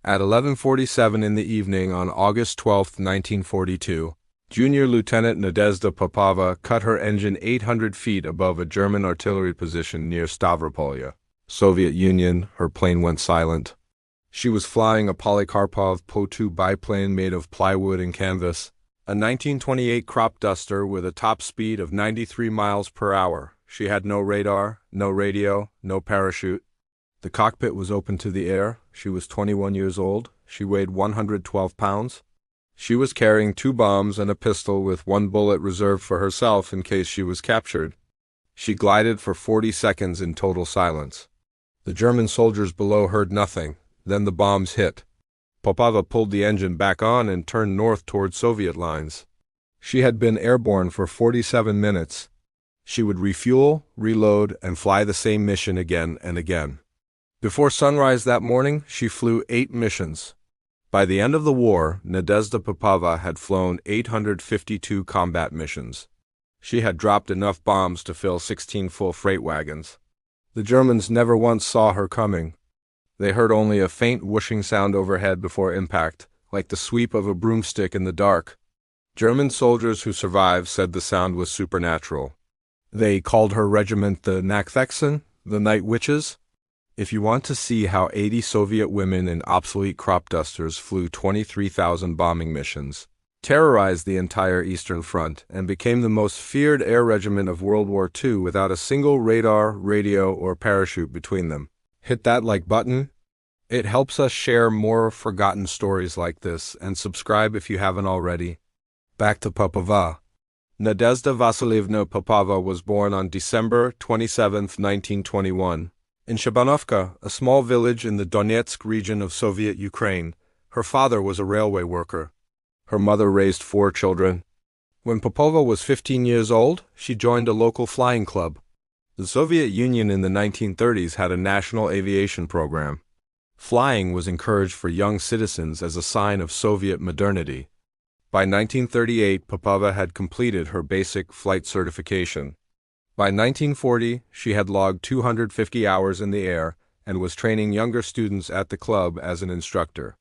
At 11:47 in the evening on August 12, 1942, Junior Lieutenant Nadezhda Popova cut her engine 800 feet above a German artillery position near Stavropolye, Soviet Union. Her plane went silent. She was flying a Polikarpov Po-2 biplane made of plywood and canvas, a 1928 crop duster with a top speed of 93 miles per hour. She had no radar, no radio, no parachute. The cockpit was open to the air. She was 21 years old. She weighed 112 pounds. She was carrying 2 bombs and a pistol with 1 bullet reserved for herself in case she was captured. She glided for 40 seconds in total silence. The German soldiers below heard nothing. Then the bombs hit. Popova pulled the engine back on and turned north toward Soviet lines. She had been airborne for 47 minutes. She would refuel, reload, and fly the same mission again and again. Before sunrise that morning, she flew 8 missions. By the end of the war, Nadezhda Popova had flown 852 combat missions. She had dropped enough bombs to fill 16 full freight wagons. The Germans never once saw her coming. They heard only a faint whooshing sound overhead before impact, like the sweep of a broomstick in the dark. German soldiers who survived said the sound was supernatural. They called her regiment the Nachthexen, the Night Witches. If you want to see how 80 Soviet women in obsolete crop dusters flew 23,000 bombing missions, terrorized the entire Eastern Front, and became the most feared air regiment of World War II without a single radar, radio, or parachute between them, hit that like button. It helps us share more forgotten stories like this, and subscribe if you haven't already. Back to Popova. Nadezhda Vasilyevna Popova was born on December 27, 1921. In Shabanovka, a small village in the Donetsk region of Soviet Ukraine. Her father was a railway worker. Her mother raised 4 children. When Popova was 15 years old, she joined a local flying club. The Soviet Union in the 1930s had a national aviation program. Flying was encouraged for young citizens as a sign of Soviet modernity. By 1938, Popova had completed her basic flight certification. By 1940, she had logged 250 hours in the air and was training younger students at the club as an instructor.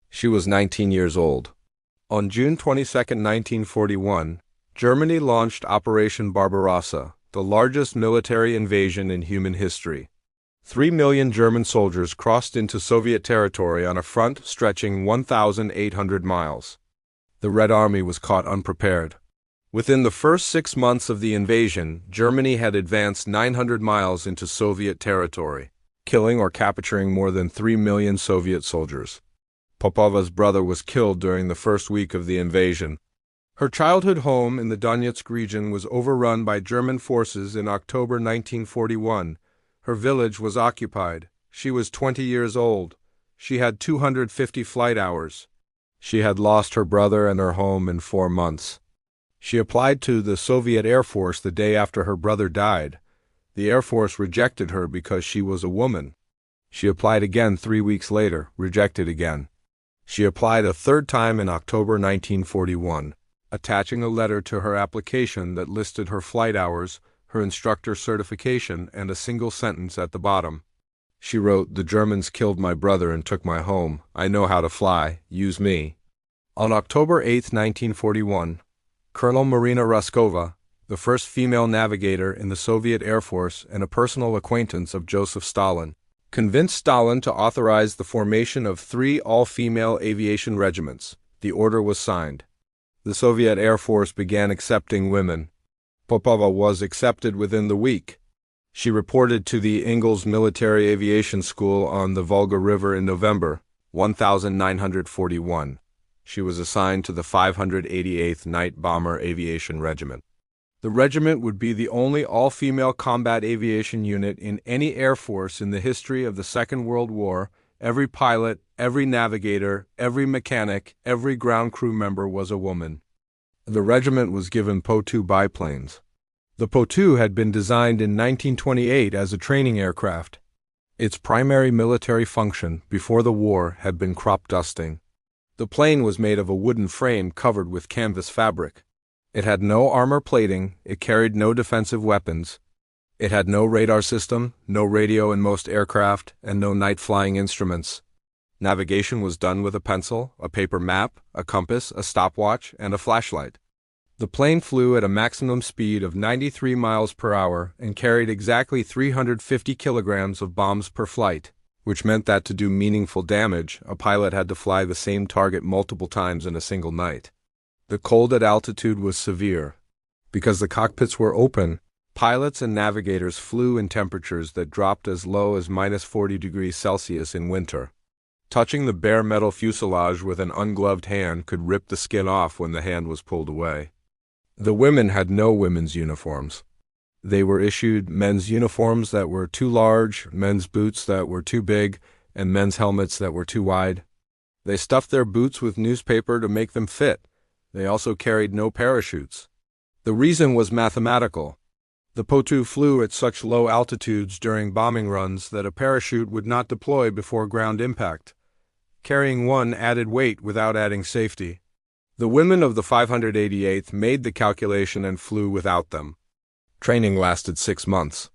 She was 19 years old. On June 22, 1941, Germany launched Operation Barbarossa, the largest military invasion in human history. 3 million German soldiers crossed into Soviet territory on a front stretching 1,800 miles. The Red Army was caught unprepared. Within the first 6 months of the invasion, Germany had advanced 900 miles into Soviet territory, killing or capturing more than 3 million Soviet soldiers. Popova's brother was killed during the first week of the invasion. Her childhood home in the Donetsk region was overrun by German forces in October 1941. Her village was occupied. She was 20 years old. She had 250 flight hours. She had lost her brother and her home in 4 months. She applied to the Soviet Air Force the day after her brother died. The Air Force rejected her because she was a woman. She applied again 3 weeks later, rejected again. She applied a 3rd time in October 1941, attaching a letter to her application that listed her flight hours, her instructor certification, and a single sentence at the bottom. She wrote, "The Germans killed my brother and took my home. I know how to fly. Use me." On October 8, 1941, Colonel Marina Raskova, the first female navigator in the Soviet Air Force and a personal acquaintance of Joseph Stalin, convinced Stalin to authorize the formation of 3 all-female aviation regiments. The order was signed. The Soviet Air Force began accepting women. Popova was accepted within the week. She reported to the Ingalls Military Aviation School on the Volga River in November, 1941. She was assigned to the 588th Night Bomber Aviation Regiment. The regiment would be the only all-female combat aviation unit in any air force in the history of the Second World War. Every pilot, every navigator, every mechanic, every ground crew member was a woman. The regiment was given Po-2 biplanes. The Po-2 had been designed in 1928 as a training aircraft. Its primary military function before the war had been crop dusting. The plane was made of a wooden frame covered with canvas fabric. It had no armor plating, it carried no defensive weapons. It had no radar system, no radio in most aircraft, and no night flying instruments. Navigation was done with a pencil, a paper map, a compass, a stopwatch, and a flashlight. The plane flew at a maximum speed of 93 miles per hour and carried exactly 350 kilograms of bombs per flight, which meant that to do meaningful damage, a pilot had to fly the same target multiple times in a single night. The cold at altitude was severe. Because the cockpits were open, pilots and navigators flew in temperatures that dropped as low as -40 degrees Celsius in winter. Touching the bare metal fuselage with an ungloved hand could rip the skin off when the hand was pulled away. The women had no women's uniforms. They were issued men's uniforms that were too large, men's boots that were too big, and men's helmets that were too wide. They stuffed their boots with newspaper to make them fit. They also carried no parachutes. The reason was mathematical. The Po-2 flew at such low altitudes during bombing runs that a parachute would not deploy before ground impact. Carrying one added weight without adding safety. The women of the 588th made the calculation and flew without them. Training lasted 6 months.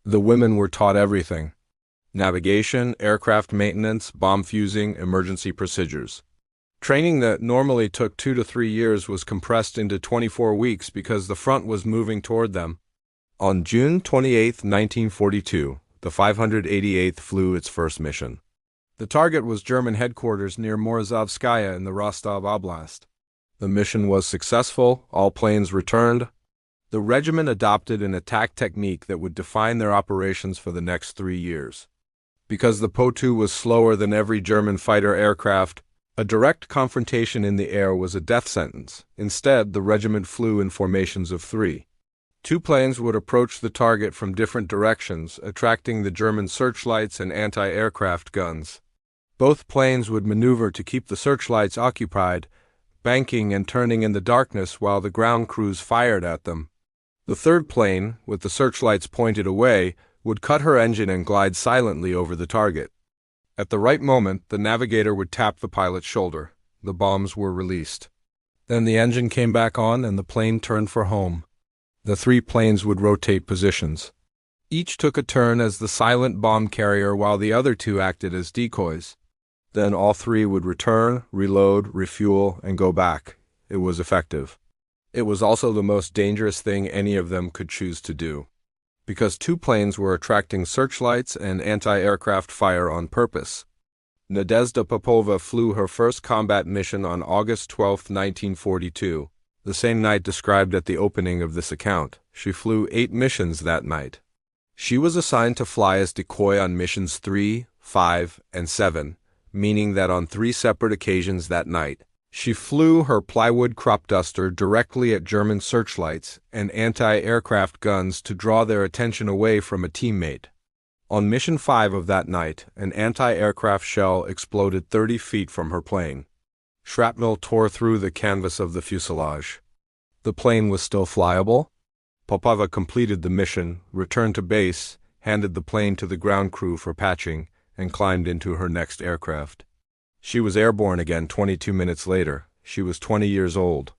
The women were taught everything: navigation, aircraft maintenance, bomb fusing, emergency procedures. Training that normally took 2 to 3 years was compressed into 24 weeks because the front was moving toward them. On June 28, 1942, the 588th flew its first mission. The target was German headquarters near Morozovskaya in the Rostov Oblast. The mission was successful, all planes returned. The regiment adopted an attack technique that would define their operations for the next 3 years. Because the Po-2 was slower than every German fighter aircraft, a direct confrontation in the air was a death sentence. Instead, the regiment flew in formations of 3. 2 planes would approach the target from different directions, attracting the German searchlights and anti-aircraft guns. Both planes would maneuver to keep the searchlights occupied, banking and turning in the darkness while the ground crews fired at them. The third plane, with the searchlights pointed away, would cut her engine and glide silently over the target. At the right moment, the navigator would tap the pilot's shoulder. The bombs were released. Then the engine came back on and the plane turned for home. The 3 planes would rotate positions. Each took a turn as the silent bomb carrier while the other 2 acted as decoys. Then all 3 would return, reload, refuel, and go back. It was effective. It was also the most dangerous thing any of them could choose to do, because 2 planes were attracting searchlights and anti-aircraft fire on purpose. Nadezhda Popova flew her first combat mission on August 12, 1942, the same night described at the opening of this account. She flew 8 missions that night. She was assigned to fly as decoy on missions 3, 5, and 7, meaning that on 3 separate occasions that night, she flew her plywood crop duster directly at German searchlights and anti-aircraft guns to draw their attention away from a teammate. On mission 5 of that night, an anti-aircraft shell exploded 30 feet from her plane. Shrapnel tore through the canvas of the fuselage. The plane was still flyable. Popova completed the mission, returned to base, handed the plane to the ground crew for patching, and climbed into her next aircraft. She was airborne again 22 minutes later. She was 20 years old.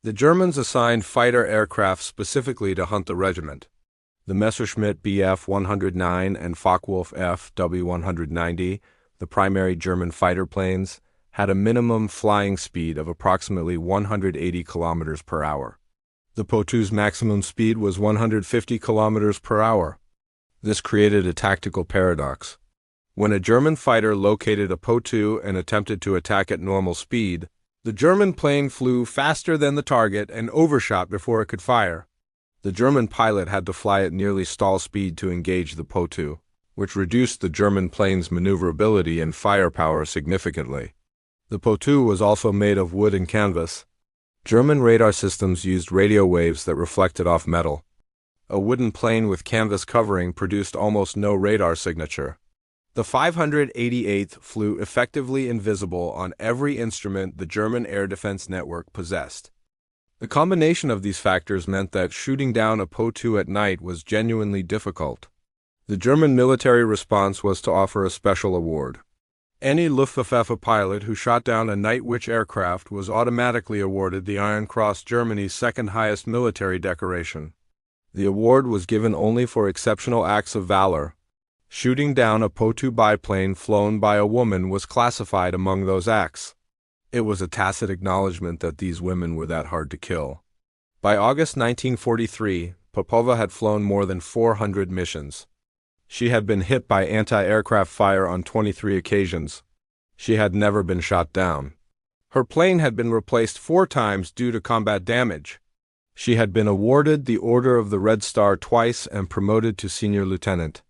The Germans assigned fighter aircraft specifically to hunt the regiment. The Messerschmitt Bf-109 and Focke-Wulf FW-190, the primary German fighter planes, had a minimum flying speed of approximately 180 kilometers per hour. The Po-2's maximum speed was 150 kilometers per hour. This created a tactical paradox. When a German fighter located a Po-2 and attempted to attack at normal speed, the German plane flew faster than the target and overshot before it could fire. The German pilot had to fly at nearly stall speed to engage the Po-2, which reduced the German plane's maneuverability and firepower significantly. The Po-2 was also made of wood and canvas. German radar systems used radio waves that reflected off metal. A wooden plane with canvas covering produced almost no radar signature. The 588th flew effectively invisible on every instrument the German air defense network possessed. The combination of these factors meant that shooting down a Po-2 at night was genuinely difficult. The German military response was to offer a special award. Any Luftwaffe pilot who shot down a Night Witch aircraft was automatically awarded the Iron Cross, Germany's second highest military decoration. The award was given only for exceptional acts of valor. Shooting down a Po-2 biplane flown by a woman was classified among those acts. It was a tacit acknowledgement that these women were that hard to kill. By August 1943, Popova had flown more than 400 missions. She had been hit by anti-aircraft fire on 23 occasions. She had never been shot down. Her plane had been replaced 4 times due to combat damage. She had been awarded the Order of the Red Star twice and promoted to senior lieutenant.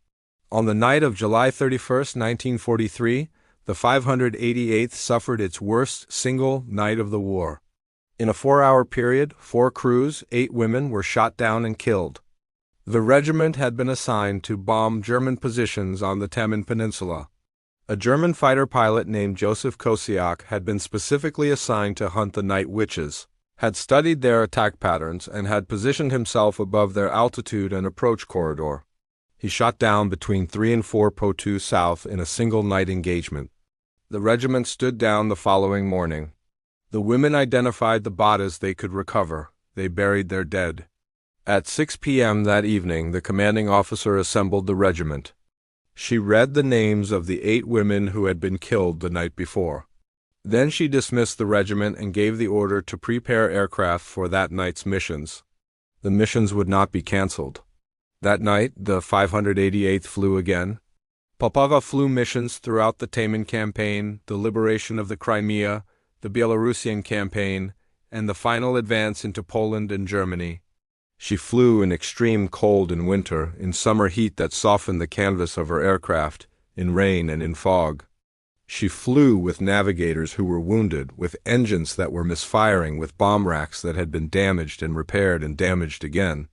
On the night of July 31, 1943, the 588th suffered its worst single night of the war. In a 4-hour period, 4 crews, 8 women were shot down and killed. The regiment had been assigned to bomb German positions on the Taman Peninsula. A German fighter pilot named Joseph Kosiak had been specifically assigned to hunt the night witches, had studied their attack patterns, and had positioned himself above their altitude and approach corridor. He shot down between 3 and 4 Po-2 south in a single night engagement. The regiment stood down the following morning. The women identified the bodies they could recover. They buried their dead. At 6 p.m. that evening, the commanding officer assembled the regiment. She read the names of the 8 women who had been killed the night before. Then she dismissed the regiment and gave the order to prepare aircraft for that night's missions. The missions would not be canceled. That night, the 588th flew again. Popova flew missions throughout the Taman campaign, the liberation of the Crimea, the Belarusian campaign, and the final advance into Poland and Germany. She flew in extreme cold in winter, in summer heat that softened the canvas of her aircraft, in rain and in fog. She flew with navigators who were wounded, with engines that were misfiring, with bomb racks that had been damaged and repaired and damaged again.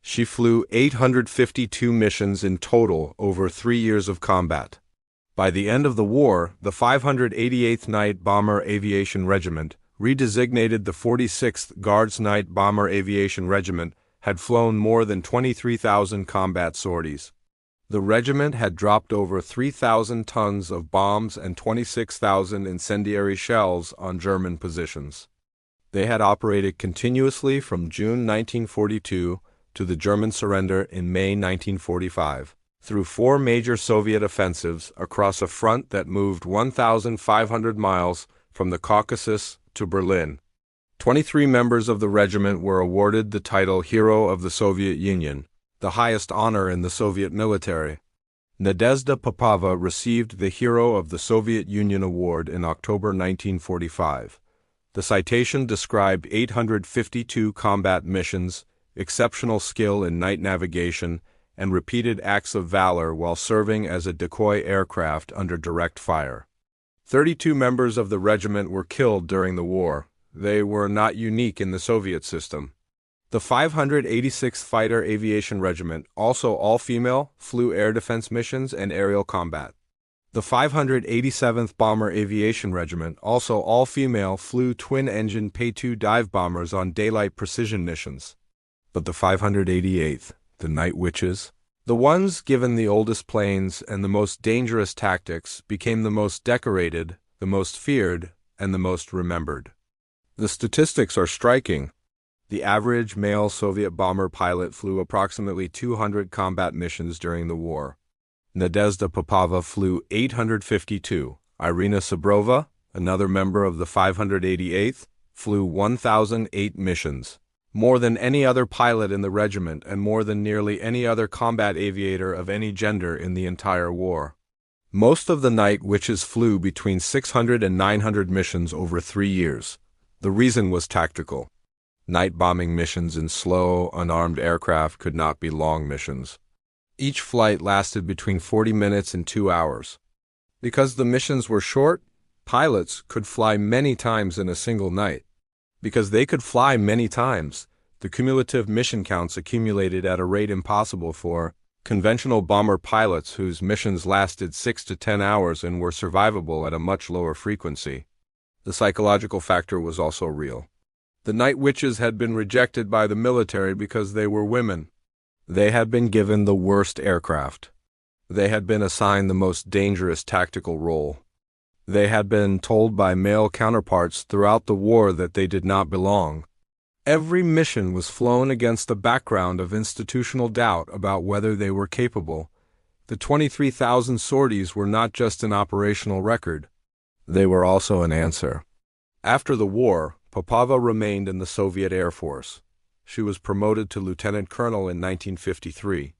She flew 852 missions in total over 3 years of combat. By the end of the war, the 588th Night Bomber Aviation Regiment, redesignated the 46th Guards Night Bomber Aviation Regiment, had flown more than 23,000 combat sorties. The regiment had dropped over 3,000 tons of bombs and 26,000 incendiary shells on German positions. They had operated continuously from June 1942 to the German surrender in May 1945, through 4 major Soviet offensives across a front that moved 1,500 miles from the Caucasus to Berlin. 23 members of the regiment were awarded the title Hero of the Soviet Union, the highest honor in the Soviet military. Nadezhda Popova received the Hero of the Soviet Union Award in October 1945. The citation described 852 combat missions, exceptional skill in night navigation, and repeated acts of valor while serving as a decoy aircraft under direct fire. 32 members of the regiment were killed during the war. They were not unique in the Soviet system. The 586th Fighter Aviation Regiment, also all-female, flew air defense missions and aerial combat. The 587th Bomber Aviation Regiment, also all-female, flew twin-engine P-2 dive bombers on daylight precision missions. But the 588th, the Night Witches, the ones given the oldest planes and the most dangerous tactics, became the most decorated, the most feared, and the most remembered. The statistics are striking. The average male Soviet bomber pilot flew approximately 200 combat missions during the war. Nadezhda Popova flew 852. Irina Sabrova, another member of the 588th, flew 1,008 missions. More than any other pilot in the regiment and more than nearly any other combat aviator of any gender in the entire war. Most of the Night Witches flew between 600 and 900 missions over 3 years. The reason was tactical. Night bombing missions in slow, unarmed aircraft could not be long missions. Each flight lasted between 40 minutes and 2 hours. Because the missions were short, pilots could fly many times in a single night. Because they could fly many times, the cumulative mission counts accumulated at a rate impossible for conventional bomber pilots whose missions lasted 6 to 10 hours and were survivable at a much lower frequency. The psychological factor was also real. The Night Witches had been rejected by the military because they were women. They had been given the worst aircraft. They had been assigned the most dangerous tactical role. They had been told by male counterparts throughout the war that they did not belong. Every mission was flown against the background of institutional doubt about whether they were capable, The 23,000 sorties were not just an operational record. They were also an answer. After the war, Popova remained in the Soviet Air Force. She was promoted to lieutenant colonel in 1953.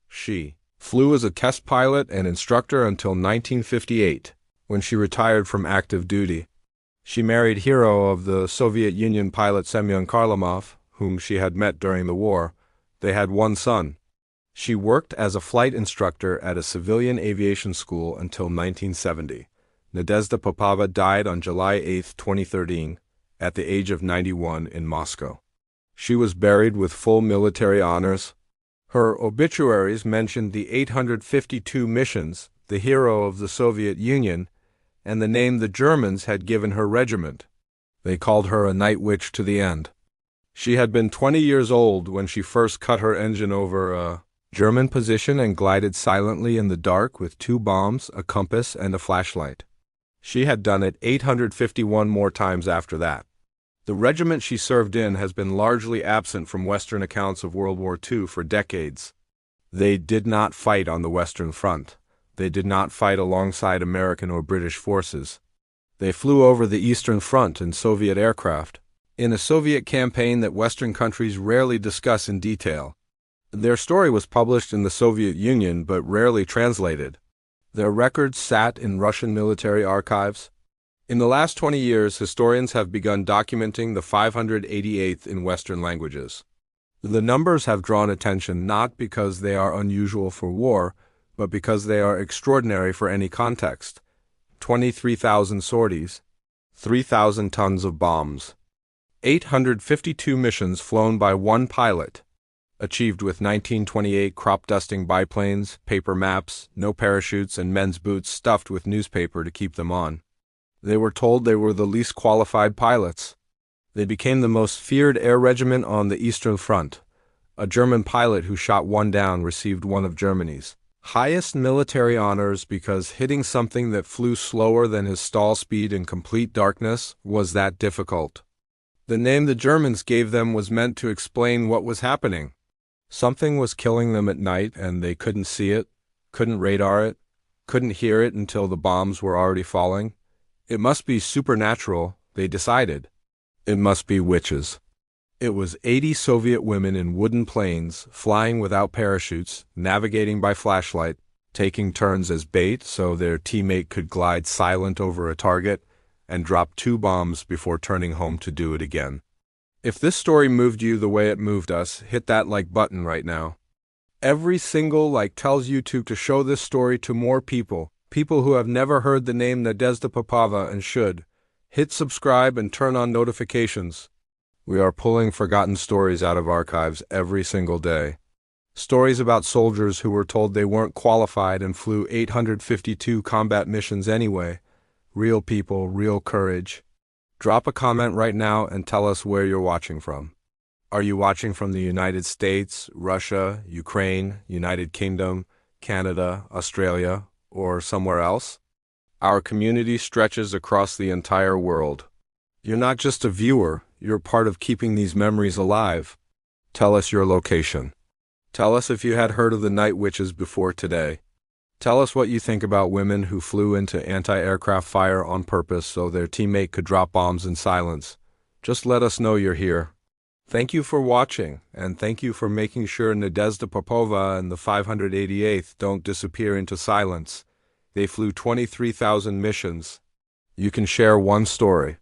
She flew as a test pilot and instructor until 1958, when she retired from active duty. She married hero of the Soviet Union pilot Semyon Kharlamov, whom she had met during the war. They had one son. She worked as a flight instructor at a civilian aviation school until 1970. Nadezhda Popova died on July 8, 2013, at the age of 91 in Moscow. She was buried with full military honors. Her obituaries mentioned the 852 missions, the hero of the Soviet Union, and the name the Germans had given her regiment. They called her a night witch to the end. She had been 20 years old when she first cut her engine over a German position and glided silently in the dark with 2 bombs, a compass, and a flashlight. She had done it 851 more times after that. The regiment she served in has been largely absent from Western accounts of World War II for decades. They did not fight on the Western Front. They did not fight alongside American or British forces. They flew over the Eastern Front in Soviet aircraft, in a Soviet campaign that Western countries rarely discuss in detail. Their story was published in the Soviet Union but rarely translated. Their records sat in Russian military archives. In the last 20 years, historians have begun documenting the 588th in Western languages. The numbers have drawn attention not because they are unusual for war, but because they are extraordinary for any context. 23,000 sorties, 3,000 tons of bombs, 852 missions flown by one pilot, achieved with 1928 crop-dusting biplanes, paper maps, no parachutes, and men's boots stuffed with newspaper to keep them on. They were told they were the least qualified pilots. They became the most feared air regiment on the Eastern Front. A German pilot who shot one down received one of Germany's highest military honors because hitting something that flew slower than his stall speed in complete darkness was that difficult. The name the Germans gave them was meant to explain what was happening. Something was killing them at night and they couldn't see it, couldn't radar it, couldn't hear it until the bombs were already falling. It must be supernatural, they decided. It must be witches. It was 80 Soviet women in wooden planes, flying without parachutes, navigating by flashlight, taking turns as bait so their teammate could glide silent over a target, and drop 2 bombs before turning home to do it again. If this story moved you the way it moved us, hit that like button right now. Every single like tells YouTube to show this story to more people who have never heard the name Nadezhda Popova and should. Hit subscribe and turn on notifications. We are pulling forgotten stories out of archives every single day. Stories about soldiers who were told they weren't qualified and flew 852 combat missions anyway. Real people, real courage. Drop a comment right now and tell us where you're watching from. Are you watching from the United States, Russia, Ukraine, United Kingdom, Canada, Australia, or somewhere else? Our community stretches across the entire world. You're not just a viewer, you're part of keeping these memories alive. Tell us your location. Tell us if you had heard of the night witches before today. Tell us what you think about women who flew into anti-aircraft fire on purpose so their teammate could drop bombs in silence. Just let us know you're here. Thank you for watching, and thank you for making sure Nadezhda Popova and the 588th don't disappear into silence. They flew 23,000 missions. You can share one story.